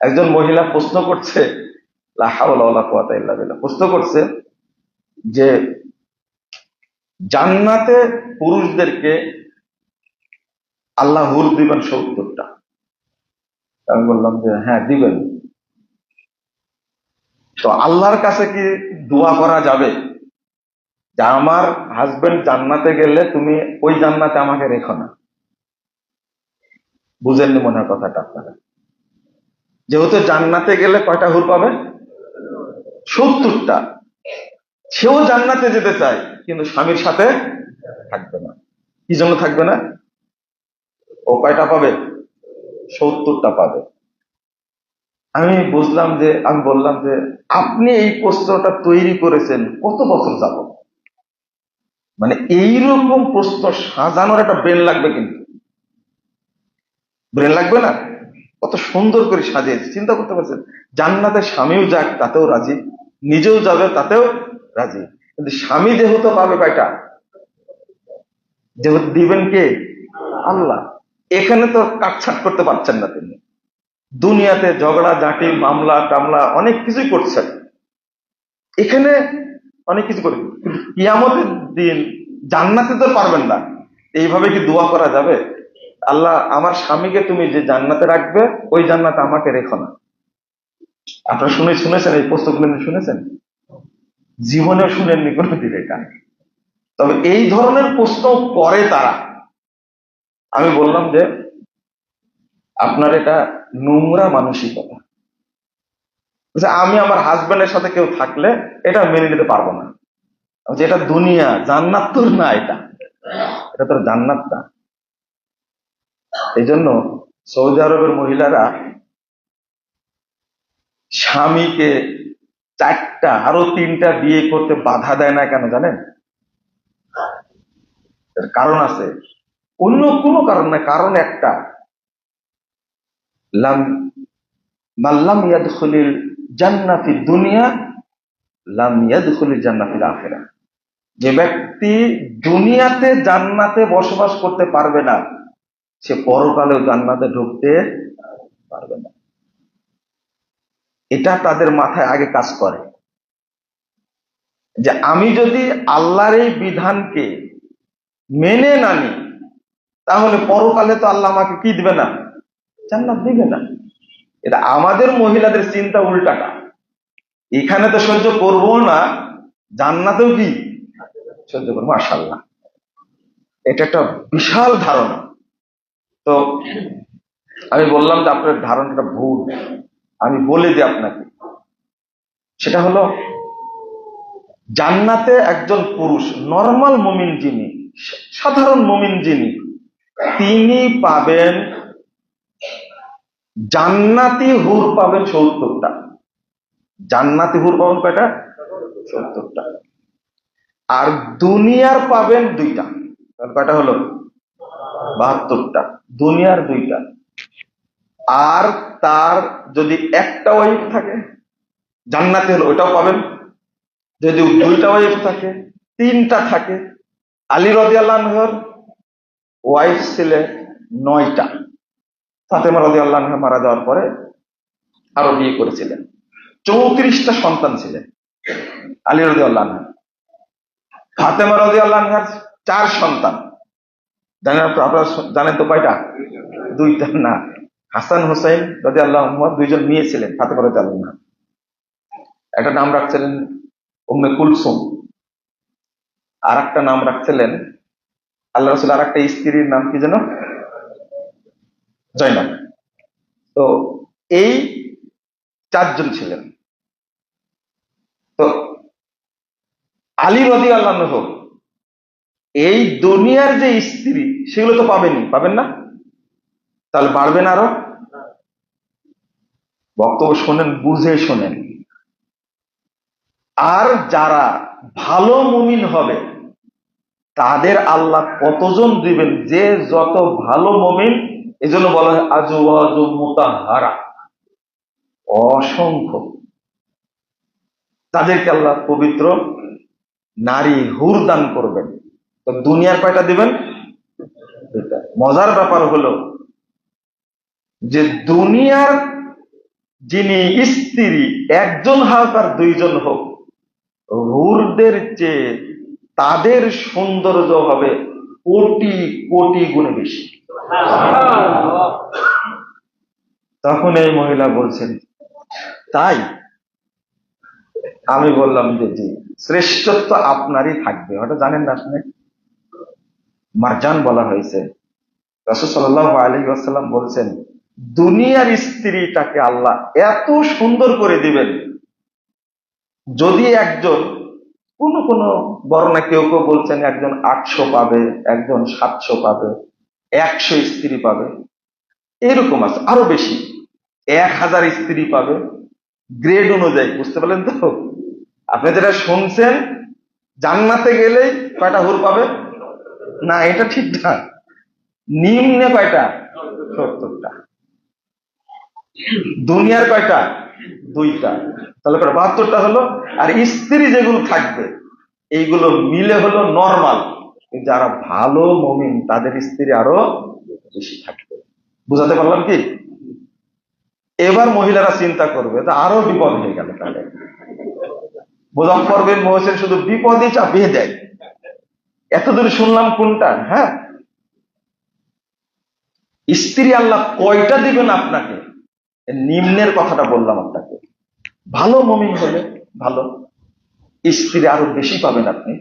একজন মহিলা প্রশ্ন করছে, লা হাওলা ওয়ালা কুওয়াতা ইল্লা বিল্লাহ, প্রশ্ন করছে যে জান্নাতে পুরুষদেরকে আল্লাহ হুর দিবেন 70টা। আমি বললাম যে হ্যাঁ দিবেন। তো আল্লাহর কাছে কি দোয়া করা যাবে যে আমার হাজবেন্ড জান্নাতে গেলে তুমি ওই জান্নাতে আমাকে রেখো না? বুঝেননি মনে হয় কথাটা আপনারা? যেহেতু জান্নাতে গেলে কয়টা হুর পাবে? 70টা। সেও জান্নাতে যেতে চায় কিন্তু স্বামীর সাথে থাকবে না। কি জন্য থাকবে না? ও কয়টা পাবে? 70টা পাবে। আমি বললাম যে আপনি এই প্রশ্নটা তৈরি করেছেন কত বছর যাবত? মানে এইরকম প্রশ্ন সাজানোর একটা ব্রেন লাগবে, কিন্তু ব্রেন লাগবে না? কত সুন্দর করে সাজিয়েছে, চিন্তা করতে পারছেন? জান্নাতে স্বামীও যাক তাতেও রাজি, নিজেও যাবে তাতেও রাজি, কিন্তু স্বামী যেহেতু পাবে কয়টা? যেহেতু দিবেন কে? আল্লাহ। এখানে তো কাটছাট করতে পারছেন না তিনি। দুনিয়াতে ঝগড়া ঝাঁটি মামলা টামলা অনেক কিছুই করছেন, এখানে অনেক কিছু করে, কিন্তু কিয়ামতের দিন জান্নাতে তো পারবেন না। এইভাবে কি দোয়া করা যাবে? আল্লাহ আমার স্বামীকে তুমি যে জান্নাতে রাখবে ওই জান্নাতে আমাকে রেখো না। আপনারা শুনেছেন এই প্রশ্নগুলো শুনেছেন? জীবনে শুনেননি কোনোদিন এটা। তবে এই ধরনের প্রশ্ন করে তারা। আমি বললাম যে আপনার এটা নোংরা মানসিকতা। আমি আমার হাজবেন্ডের সাথে কেউ থাকলে এটা মেনে নিতে পারবো না। যে এটা দুনিয়া, জান্নাত তোর না, এটা এটা তোর জান্নাত না। এই জন্য সৌদি আরবের মহিলারা স্বামীকে 4টা আরো 3টা বিয়ে করতে বাধা দেয় না কেন জানেন? এর কারণ আছে, অন্য কোনো কারণ না, কারণ একটা, লাম মাল্লাম ইয়াদখুলিল জান্নাতিদ দুনিয়া লাম ইয়াদখুলিল জান্নাতিল আখিরাহ। যে ব্যক্তি দুনিয়াতে জান্নাতে বসবাস করতে পারবে না সে পরকালেও জান্নাতে ঢুকতে পারবে না। এটা তাদের মাথায় আগে কাজ করে যে আমি যদি আল্লাহর এই বিধানকে মেনে না নিই তাহলে পরকালে তো আল্লাহ আমাকে কি দিবে না? জান্নাত দিবে না। এটা আমাদের মহিলাদের চিন্তা উল্টাটা। এখানে তো সহ্য করবো না, জান্নাতেও কি সহ্য করবো? মাশাআল্লাহ, এটা একটা বিশাল ধারণা। তো আমি বললাম যে আপনার ধারণাটা ভুল। আমি বলে দিই আপনাকে, সেটা হলো জান্নাতে একজন পুরুষ নরমাল মুমিন যিনি, সাধারণ মুমিন যিনি, তিনি পাবেন জান্নাতি হুর পাবেন 70টা। জান্নাতি হুর পাবেন কয়টা? 70টা। আর দুনিয়ার পাবেন 2টা। কয়টা হলো? 72টা। দুনিয়ার 2টা। আর তার যদি একটা ওয়াইফ থাকে জান্নাতি হলো ওইটাও পাবেন। যদি 2টা ওয়াইফ থাকে, 3টা থাকে। আলী রাদিয়াল্লাহু আনহুর ওয়াইফ ছিলেন 9টা। ফাতেমা রাদিয়াল্লাহু আনহা মারা যাওয়ার পরে আরো বিয়ে করেছিলেন। 34টা সন্তান ছিলেন আলী রাদিয়াল্লাহু আনহু। ফাতেমা রাদিয়াল্লাহু আনহার 4 সন্তান। জানেন আপনারা? জানেন তো কয়টা? 2টা না। হাসান হোসেন রাদিয়াল্লাহু আনহু 2জন মেয়ে ছিলেন ফাতেমা রাদিয়াল্লাহু আনহা। একটা নাম রাখছিলেন উম্মে কুলসুম, আর একটা নাম রাখছিলেন আল্লাহ রাসূল আর একটা স্ত্রীর নাম কি যেন? জয়নাব। তো এই 4জন ছিলেন। তো আলী রাদিয়াল্লাহু আনহু এই দুনিয়ার যে স্ত্রী সেগুলো তো পাবেন না? তাহলে বাড়বেন আরো। বক্তব্য শোনেন, বুঝে শোনেন। আর যারা ভালো মুমিন হবে তাদের আল্লাহ কতজন দিবেন? যে যত ভালো মুমিন, এজন্য বলা হয় আজওয়াজু মুতাহহারা, অসংখ্য। তাদেরকে আল্লাহ পবিত্র নারী হুর দান করবেন। তো দুনিয়ার কয়টা দিবেন? 2টা। মজার ব্যাপার হলো যে দুনিয়ার যিনি স্ত্রী একজন হোক আর দুইজন হোক, হুরদের চেয়ে তাদের সৌন্দর্য হবে কোটি কোটি গুণে বেশি। তখন এই মহিলা বলছেন, তাই? আমি বললাম যে জি, শ্রেষ্ঠত্ব আপনারই থাকবে। ওটা জানেন না আপনি? মারজান বলা হয়েছে। রাসূল সাল্লাল্লাহু আলাইহি ওয়াসাল্লাম বলছেন, দুনিয়ার স্ত্রীটাকে আল্লাহ এত সুন্দর করে দিবেন, যদি একজন কোন বর্ণনা কেউ কেউ বলছেন একজন 800 পাবে, একজন 700 পাবে, 100 স্ত্রী পাবে, এরকম আছে আরো বেশি, 1000 স্ত্রী পাবে, গ্রেড অনুযায়ী। বুঝতে পারলেন তো? আপনি যেটা শুনছেন, জান্নাতে গেলেই কয়টা হুর পাবে না, এটা ঠিক না। নিম্নে কয়টা? 70টা। দুনিয়ার কয়টা? 2টা। তাহলে 72টা হলো। আর স্ত্রী যেগুলো থাকবে এইগুলো মিলে হলো নরমাল। যারা ভালো মুমিন তাদের স্ত্রী আরো বেশি থাকবে। বুঝাতে পারলাম কি? এবার মহিলারা চিন্তা করবে, তা আরো বিপদ হয়ে গেল। তাহলে মুজাফফর বিন মুহসিন শুধু বিপদই চাপিয়ে দেয়। এতদূর শুনলাম কোনটা? হ্যাঁ, স্ত্রী আল্লাহ কয়টা দিবেন আপনাকে, নিম্নের কথাটা বললাম আপনাকে। ভালো মুমিন হলে ভালো, স্ত্রী আরো বেশি পাবেন আপনি।